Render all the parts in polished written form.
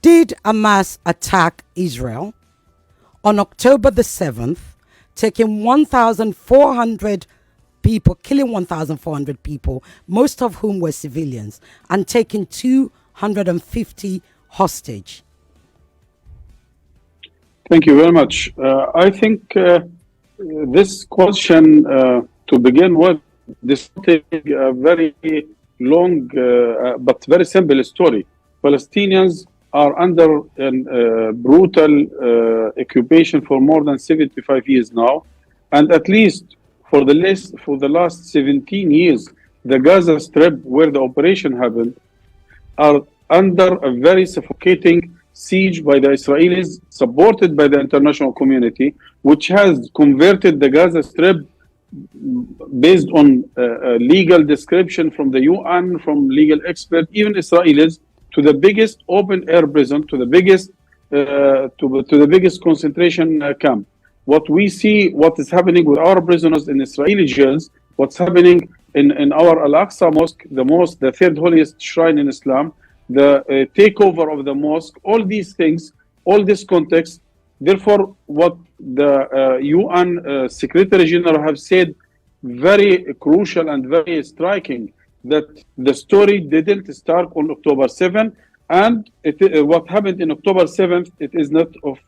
did Hamas attack Israel on October the 7th, taking 1,400 people, killing 1,400 people, most of whom were civilians, and taking 250 hostage? Thank you very much. I think this question, to begin with, this is a very long but very simple story. Palestinians are under a brutal occupation for more than 75 years now, and at least for the last 17 years, the Gaza Strip, where the operation happened, are under a very suffocating siege by the Israelis, supported by the international community, which has converted the Gaza Strip, based on legal description from the UN, from legal experts, even Israelis, to the biggest open-air prison, to the biggest concentration camp. What we see, what is happening with our prisoners in Israeli jails, what's happening in our Al-Aqsa Mosque, the third holiest shrine in Islam, the takeover of the mosque, all these things, all this context. Therefore, what the UN Secretary General have said, very crucial and very striking, that the story didn't start on October 7th, and what happened in October 7th, it is not of,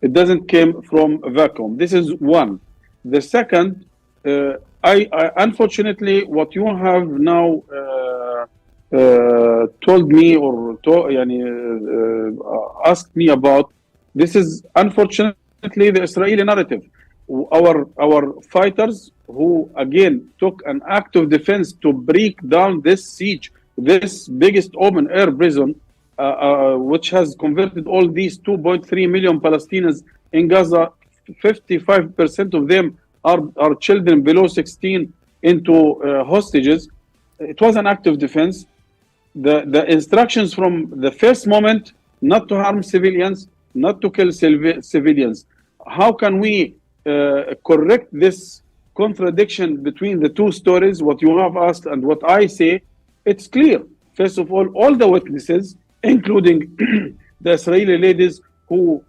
it doesn't came from a vacuum. This is one. The second, I unfortunately, what you have now told me or asked me about, this is unfortunately the Israeli narrative. Our fighters, who again took an act of defense to break down this siege, this biggest open air prison, which has converted all these 2.3 million Palestinians in Gaza. 55% of them are children below 16 into hostages. It was an act of defense. The instructions from the first moment, not to harm civilians, not to kill civilians. How can we correct this contradiction between the two stories, what you have asked and what I say? It's clear. First of all the witnesses, including the Israeli ladies who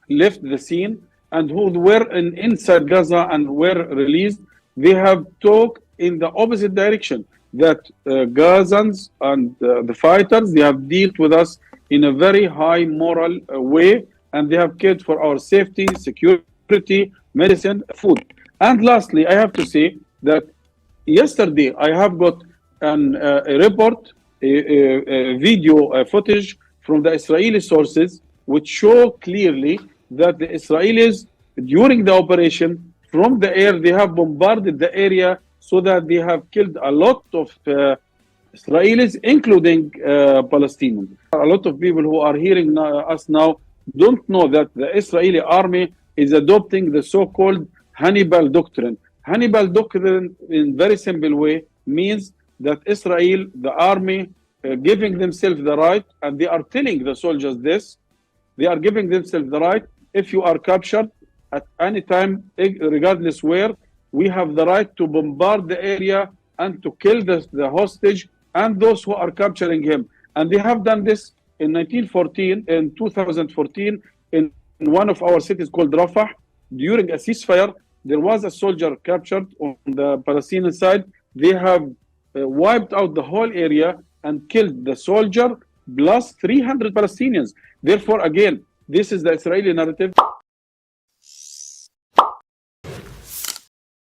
left the scene and who were inside Gaza and were released, they have talked in the opposite direction, that Gazans and the fighters, they have dealt with us in a very high moral way, and they have cared for our safety, security, medicine, food. And lastly, I have to say that yesterday I have got a report, a video footage from the Israeli sources, which show clearly that the Israelis, during the operation, from the air, they have bombarded the area, so that they have killed a lot of Israelis, including Palestinians. A lot of people who are hearing us now don't know that the Israeli army is adopting the so-called Hannibal doctrine. Hannibal doctrine, in very simple way, means that Israel, the army, giving themselves the right, and they are telling the soldiers this, they are giving themselves the right, if you are captured at any time, regardless where, we have the right to bombard the area and to kill the hostage and those who are capturing him. And they have done this in 2014, in one of our cities called Rafah. During a ceasefire, there was a soldier captured on the Palestinian side. They have wiped out the whole area and killed the soldier plus 300 Palestinians. Therefore, again, this is the Israeli narrative.